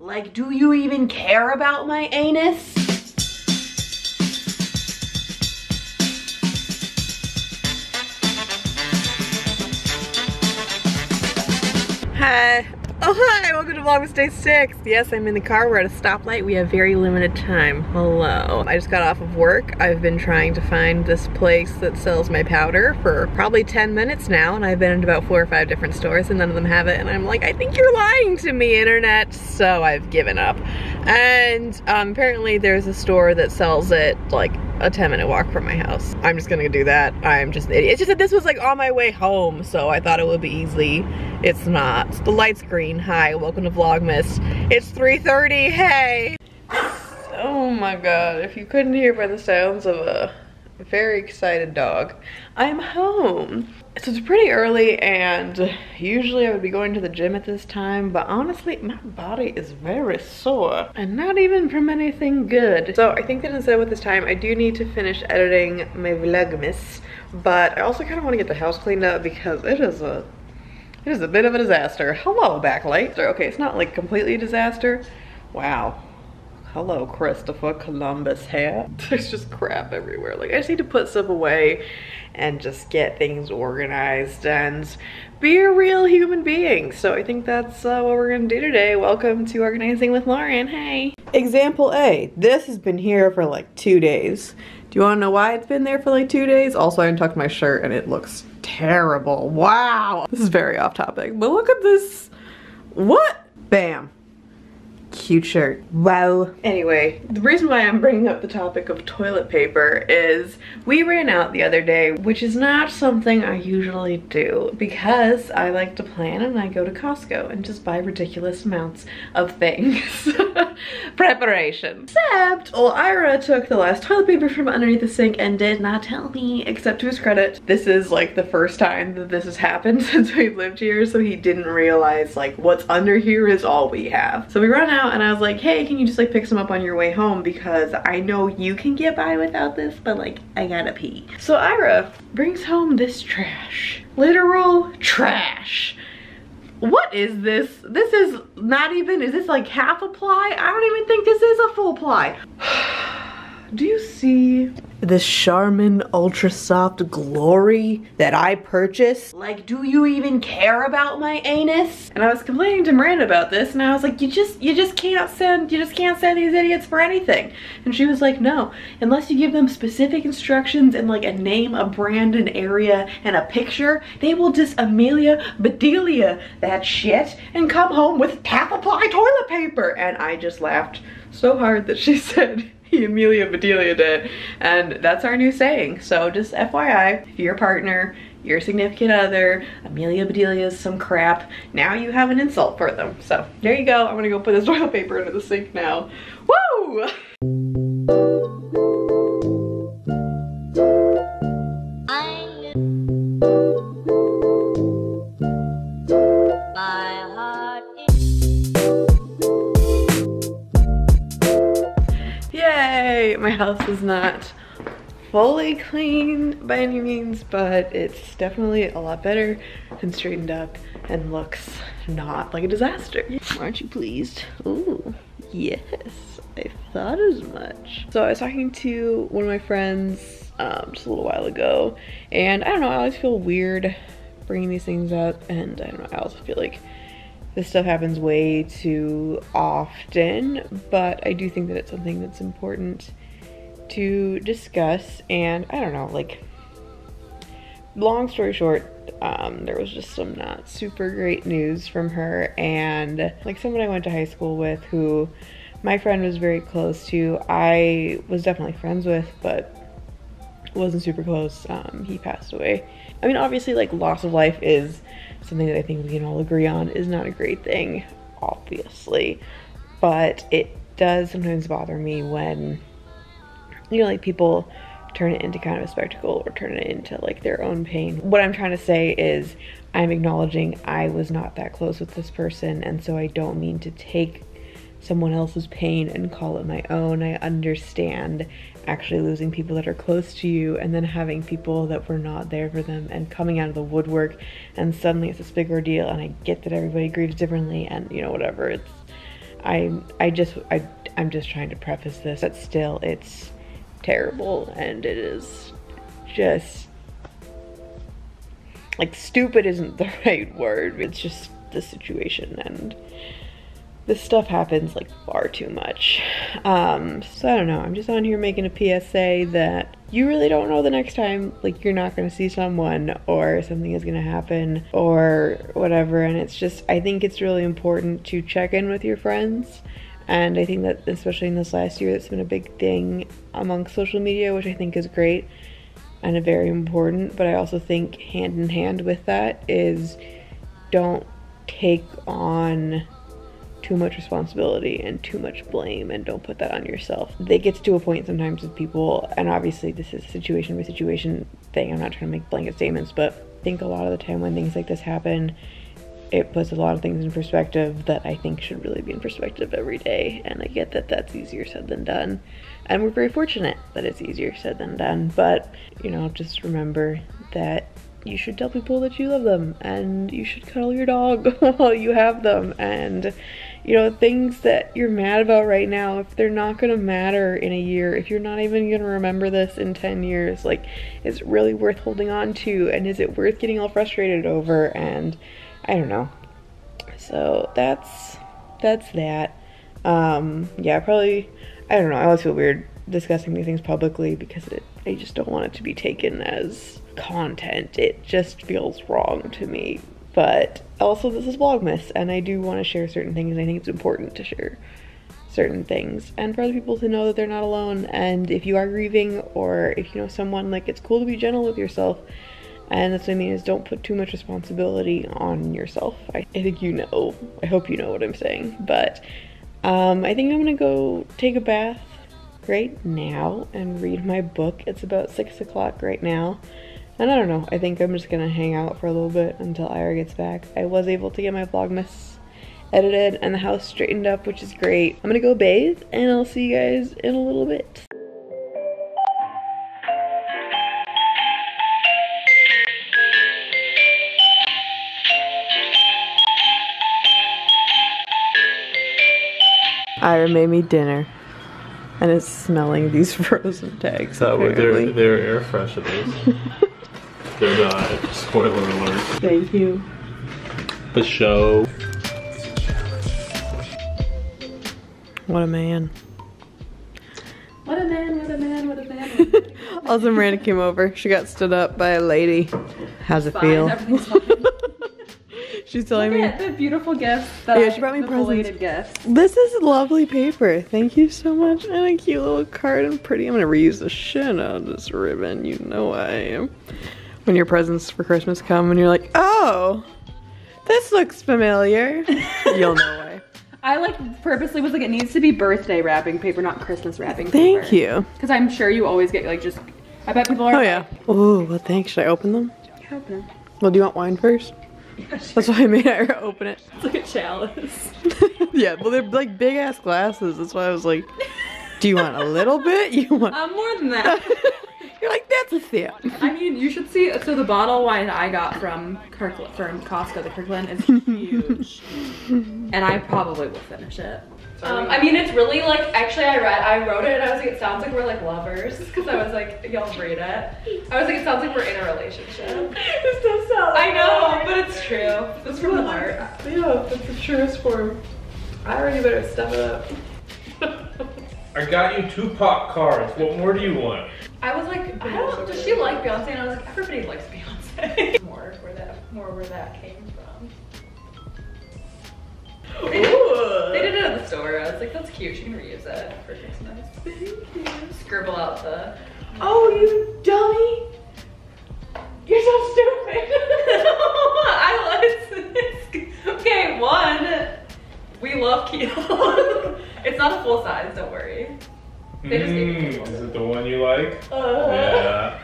Like, do you even care about my anus? Hi. Oh hi, welcome to Vlogmas Day 6. Yes, I'm in the car, we're at a stoplight, we have very limited time. Hello. I just got off of work. I've been trying to find this place that sells my powder for probably 10 minutes now, and I've been in about 4 or 5 different stores and none of them have it, and I'm like, I think you're lying to me, internet. So I've given up. And apparently there's a store that sells it like a 10-minute walk from my house. I'm just gonna do that. I'm just an idiot. It's just that this was like on my way home, so I thought it would be easy. It's not. The light's green. Hi, welcome to Vlogmas. It's 3:30, hey! Oh my god, if you couldn't hear by the sounds of a very excited dog, I'm home. So it's pretty early, and usually I would be going to the gym at this time, but honestly, my body is very sore, and not even from anything good. So I think that instead with this time, I do need to finish editing my Vlogmas, but I also kind of want to get the house cleaned up because it is a bit of a disaster. Hello, backlight. Okay, it's not like completely a disaster. Wow. Hello, Christopher Columbus hat. There's just crap everywhere. Like, I just need to put stuff away and just get things organized and be a real human being. So I think that's what we're gonna do today. Welcome to Organizing with Lauren, hey. Example A, this has been here for like 2 days. Do you wanna know why it's been there for like 2 days? Also, I untucked my shirt and it looks terrible. Wow. This is very off topic, but look at this. What? Bam. Cute shirt. Wow. Anyway, the reason why I'm bringing up the topic of toilet paper is we ran out the other day, which is not something I usually do because I like to plan and I go to Costco and just buy ridiculous amounts of things. Preparation. Except, well, Ira took the last toilet paper from underneath the sink and did not tell me, except to his credit. This is like the first time that this has happened since we've lived here, so he didn't realize like what's under here is all we have. So we run out and I was like, hey, can you just like pick some up on your way home because I know you can get by without this, but like I gotta pee. So Ira brings home this trash. Literal trash. What is this? This is not even, is this like half a ply? I don't even think this is a full ply. Do you see this Charmin Ultra Soft Glory that I purchased? Like, do you even care about my anus? And I was complaining to Miranda about this, and I was like, you just can't send these idiots for anything. And she was like, no, unless you give them specific instructions and like a name, a brand, an area, and a picture, they will just Amelia Bedelia that shit and come home with half-a-ply toilet paper. And I just laughed so hard that she said, Amelia Bedelia did, and that's our new saying. So just FYI, if your partner, your significant other, Amelia Bedelia is some crap, now you have an insult for them. So there you go. I'm gonna go put this toilet paper into the sink now. Woo! My house is not fully clean by any means, but it's definitely a lot better and straightened up and looks not like a disaster. Aren't you pleased? Ooh, yes, I thought as much. So I was talking to one of my friends just a little while ago, and I don't know, I always feel weird bringing these things up, and I don't know, I also feel like this stuff happens way too often, but I do think that it's something that's important to discuss. And I don't know, like, long story short, there was just some not super great news from her, and like someone I went to high school with who my friend was very close to, I was definitely friends with, but wasn't super close. He passed away. I mean, obviously, like, loss of life is something that I think we can all agree on is not a great thing, obviously, but it does sometimes bother me when, you know, like, people turn it into kind of a spectacle or turn it into like their own pain. What I'm trying to say is I'm acknowledging I was not that close with this person, and so I don't mean to take someone else's pain and call it my own. I understand actually losing people that are close to you and then having people that were not there for them and coming out of the woodwork and suddenly it's this big ordeal, and I get that everybody grieves differently and, you know, whatever. I'm just trying to preface this, but still, it's terrible, and it is just, like, stupid isn't the right word. It's just the situation, and this stuff happens like far too much. So I don't know, I'm just on here making a PSA that you really don't know the next time, like, you're not gonna see someone or something is gonna happen or whatever, and it's just, I think it's really important to check in with your friends. And I think that especially in this last year, that's been a big thing among social media, which I think is great and very important. But I also think hand in hand with that is, don't take on too much responsibility and too much blame, and don't put that on yourself. It gets to a point sometimes with people, and obviously this is a situation by situation thing, I'm not trying to make blanket statements, but I think a lot of the time when things like this happen, it puts a lot of things in perspective that I think should really be in perspective every day. And I get that that's easier said than done, and we're very fortunate that it's easier said than done, but you know, just remember that you should tell people that you love them, and you should cuddle your dog while you have them, and you know, things that you're mad about right now, if they're not gonna matter in a year, if you're not even gonna remember this in 10 years, like, is it really worth holding on to, and is it worth getting all frustrated over? And I don't know. So that's that. Yeah, probably, I don't know, I always feel weird discussing these things publicly because I just don't want it to be taken as content. It just feels wrong to me. But also, this is Vlogmas, and I do want to share certain things, and I think it's important to share certain things and for other people to know that they're not alone. And if you are grieving, or if you know someone, like, it's cool to be gentle with yourself. And that's what I mean, is don't put too much responsibility on yourself. I think you know, I hope you know what I'm saying. But I think I'm gonna go take a bath right now and read my book. It's about 6 o'clock right now. And I don't know, I think I'm just gonna hang out for a little bit until Ira gets back. I was able to get my Vlogmas edited and the house straightened up, which is great. I'm gonna go bathe, and I'll see you guys in a little bit. Ira made me dinner, and it's smelling these frozen tags. They're air fresheners. They're not. Spoiler alert. Thank you. The show. What a man. What a man, what a man, what a man. Also, Miranda came over. She got stood up by a lady. How's it feel? Everything's fine. She's telling Look me. at the beautiful gifts that she brought me presents. Gifts. This is lovely paper. Thank you so much. And a cute little card and pretty. I'm gonna reuse the shit out of this ribbon. You know I am. When your presents for Christmas come and you're like, oh, this looks familiar. You'll know why. I like purposely was like, it needs to be birthday wrapping paper, not Christmas wrapping paper. Thank you. Because I'm sure you always get like just, I bet people are. Oh yeah. Oh, well thanks. Should I open them? Yeah, open them. Well, do you want wine first? Yeah, sure. That's why I made her open it. It's like a chalice. Yeah, well they're like big ass glasses. That's why I was like, do you want a little bit? You want More than that. You're like, that's a thing. I mean, you should see, so the bottle of wine I got from Costco, the Kirkland, is huge. And I probably will finish it. I mean, it's really like, actually I wrote it and I was like, it sounds like we're like lovers. Because I was like, y'all read it. I was like, it sounds like we're in a relationship. This does sound I know, but it's true. It's from the heart. Yeah, that's the truest form. I already better stuff it up. I got you 2 pop cards. What more do you want? I was like, I don't, does she like Beyonce? And I was like, everybody likes Beyonce. more where that came from. They did it at the store. I was like, that's cute. She can reuse it for Christmas. Thank you. Scribble out the. Oh, you dummy! You're so stupid. Okay, one. We love Keel. It's not a full size. Don't worry. They just gave me Is it the one you like? Yeah.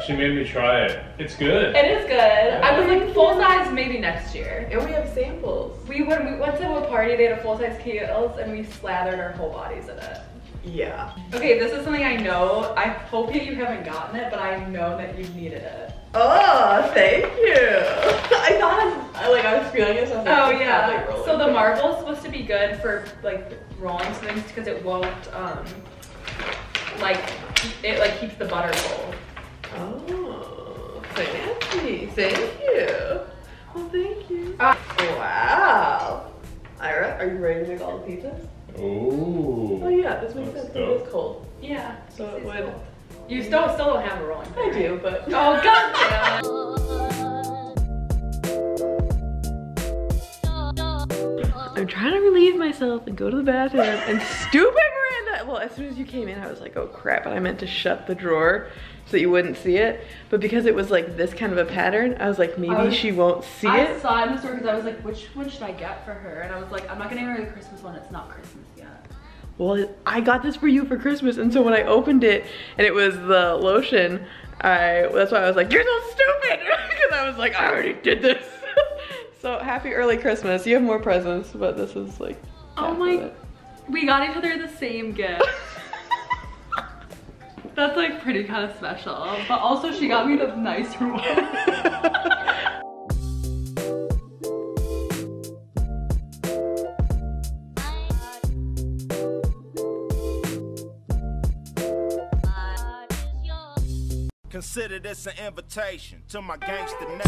She made me try it. It's good. It is good. I was like, full size maybe next year. And we have samples. When we went to a party, they had a full size Kiehl's and we slathered our whole bodies in it. Yeah. Okay, this is something I know. I hope that you haven't gotten it, but I know that you needed it. Oh, thank you. I thought I was feeling it. So I was like, Oh it's yeah. probably rolling So the thing. marble is supposed to be good for like rolling things because it won't it like keeps the butter cold. Oh, fancy. Thank you. Well, thank you. Wow. Ira, are you ready to make all the pizzas? Oh. Oh yeah, this makes sense. It dope. is cold. Yeah. So it would. You still don't have a rolling pin. I do, but. Oh god damn it. I'm trying to relieve myself and go to the bathroom and stupid Miranda. Well, as soon as you came in, I was like, oh crap, and I meant to shut the drawer so that you wouldn't see it. But because it was like this kind of a pattern, I was like, maybe she won't see it. I saw it in the store because I was like, which one should I get for her? And I was like, I'm not gonna get her the Christmas one, it's not Christmas yet. Well, I got this for you for Christmas, and so when I opened it and it was the lotion, that's why I was like, you're so stupid, because I was like, I already did this. So happy early Christmas. You have more presents, but this is like, oh my, we got each other the same gift. That's like pretty kind of special, but also she got me the nicer one. Consider this an invitation to my gangster name.